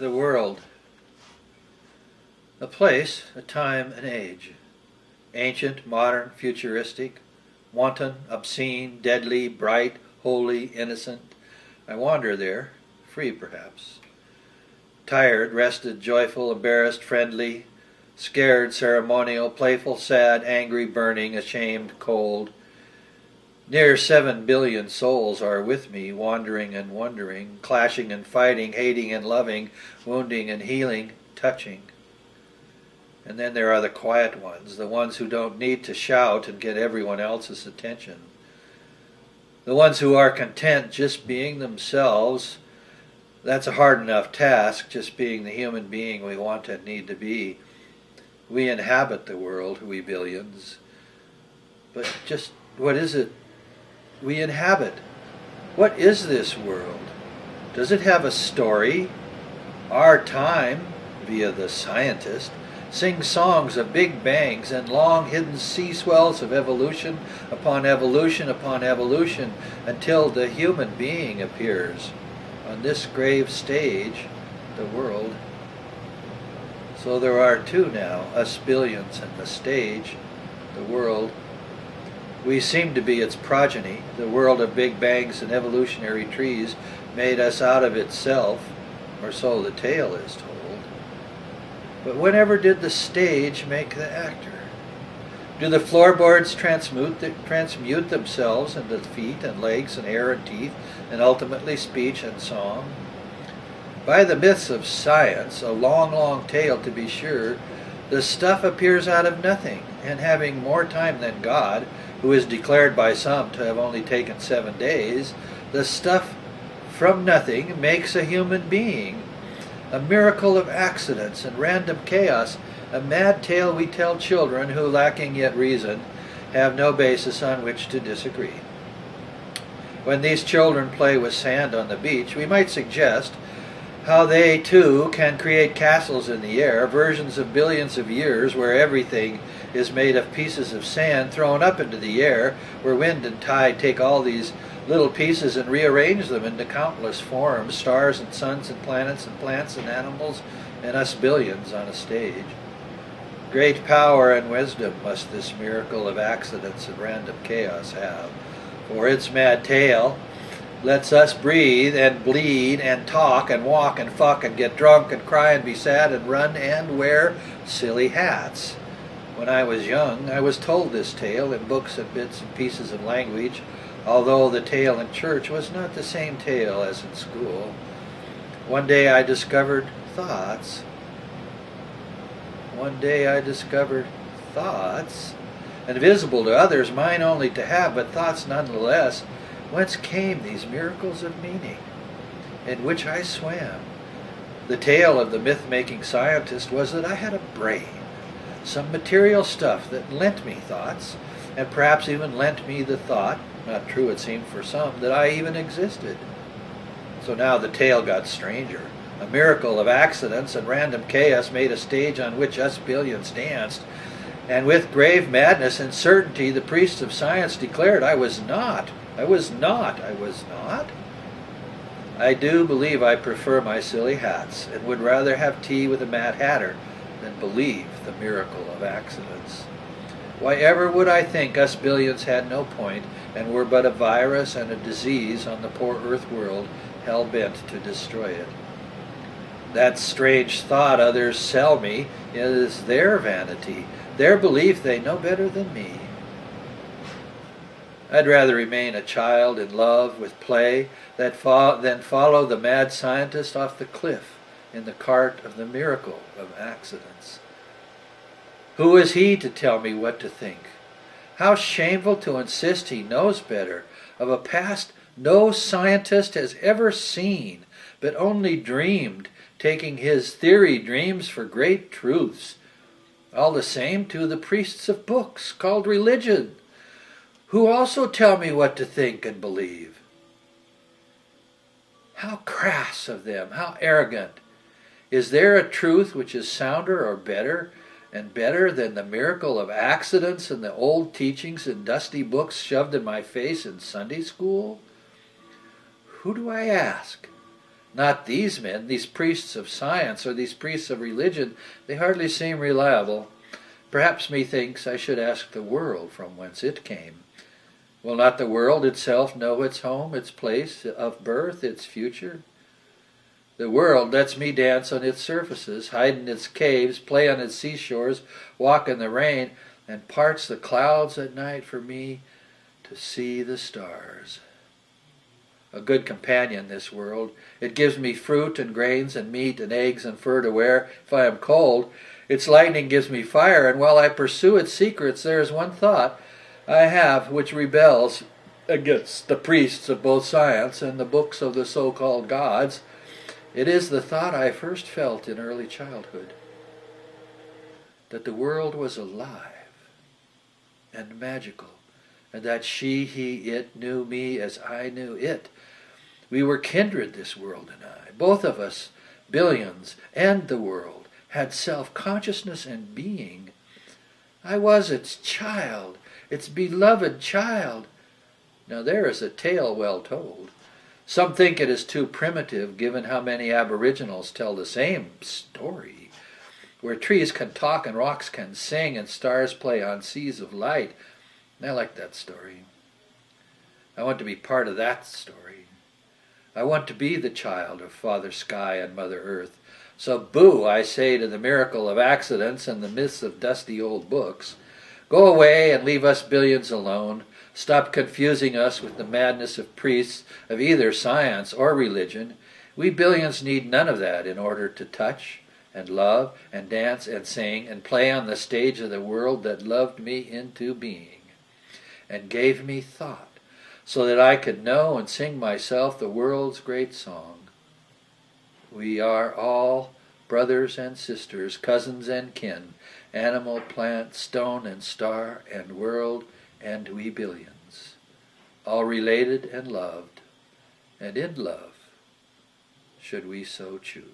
The world. A place, a time, an age. Ancient, modern, futuristic. Wanton, obscene, deadly, bright, holy, innocent. I wander there, free perhaps. Tired, rested, joyful, embarrassed, friendly. Scared, ceremonial, playful, sad, angry, burning, ashamed, cold. Near 7 billion souls are with me, wandering and wondering, clashing and fighting, hating and loving, wounding and healing, touching. And then there are the quiet ones, the ones who don't need to shout and get everyone else's attention. The ones who are content just being themselves. That's a hard enough task, just being the human being we want and need to be. We inhabit the world, we billions. But just what is it we inhabit? What is this world? Does it have a story? Our time, via the scientist, sings songs of big bangs and long hidden sea swells of evolution upon evolution upon evolution until the human being appears on this grave stage, the world. So there are two now, us billions, and the stage, the world. We seem to be its progeny. The world of big bangs and evolutionary trees made us out of itself, or so the tale is told. But whenever did the stage make the actor? Do the floorboards transmute themselves into feet and legs and hair and teeth and ultimately speech and song? By the myths of science, a long, long tale to be sure, the stuff appears out of nothing, and having more time than God, who is declared by some to have only taken 7 days, the stuff from nothing makes a human being. A miracle of accidents and random chaos, a mad tale we tell children who, lacking yet reason, have no basis on which to disagree. When these children play with sand on the beach, we might suggest how they too can create castles in the air, versions of billions of years where everything is made of pieces of sand thrown up into the air, where wind and tide take all these little pieces and rearrange them into countless forms, stars and suns and planets and plants and animals, and us billions on a stage. Great power and wisdom must this miracle of accidents and random chaos have, for its mad tale lets us breathe and bleed and talk and walk and fuck and get drunk and cry and be sad and run and wear silly hats. When I was young, I was told this tale in books and bits and pieces of language, although the tale in church was not the same tale as in school. One day I discovered thoughts. Invisible to others, mine only to have, but thoughts nonetheless. Whence came these miracles of meaning, in which I swam? The tale of the myth-making scientist was that I had a brain, some material stuff that lent me thoughts, and perhaps even lent me the thought, not true it seemed for some, that I even existed. So now the tale got stranger. A miracle of accidents and random chaos made a stage on which us billions danced, and with grave madness and certainty the priests of science declared I was not. I do believe I prefer my silly hats, and would rather have tea with a Mad Hatter than believe the miracle of accidents. Why ever would I think us billions had no point, and were but a virus and a disease on the poor earth world, hell-bent to destroy it? That strange thought others sell me is their vanity, their belief they know better than me. I'd rather remain a child in love with play than follow the mad scientist off the cliff in the cart of the miracle of accidents. Who is he to tell me what to think? How shameful to insist he knows better, of a past no scientist has ever seen, but only dreamed, taking his theory dreams for great truths. All the same to the priests of books called religion, who also tell me what to think and believe. How crass of them, how arrogant. Is there a truth which is sounder or better, and better than the miracle of accidents and the old teachings in dusty books shoved in my face in Sunday school? Who do I ask? Not these men, these priests of science or these priests of religion. They hardly seem reliable. Perhaps methinks I should ask the world from whence it came. Will not the world itself know its home, its place of birth, its future? The world lets me dance on its surfaces, hide in its caves, play on its seashores, walk in the rain, and parts the clouds at night for me to see the stars. A good companion, this world. It gives me fruit and grains and meat and eggs and fur to wear if I am cold. Its lightning gives me fire, and while I pursue its secrets, there is one thought I have which rebels against the priests of both science and the books of the so-called gods. It is the thought I first felt in early childhood, that the world was alive and magical, and that she, he, it knew me as I knew it. We were kindred, this world and I. Both of us, billions, and the world, had self-consciousness and being. I was its child, its beloved child. Now there is a tale well told. Some think it is too primitive, given how many aboriginals tell the same story, where trees can talk and rocks can sing and stars play on seas of light. I like that story. I want to be part of that story. I want to be the child of Father Sky and Mother Earth. So boo, I say, to the miracle of accidents and the myths of dusty old books. Go away and leave us billions alone. Stop confusing us with the madness of priests of either science or religion. We billions need none of that in order to touch and love and dance and sing and play on the stage of the world that loved me into being and gave me thought so that I could know and sing myself the world's great song. We are all brothers and sisters, cousins and kin, animal, plant, stone and star and world, and we billions, all related and loved, and in love, should we so choose.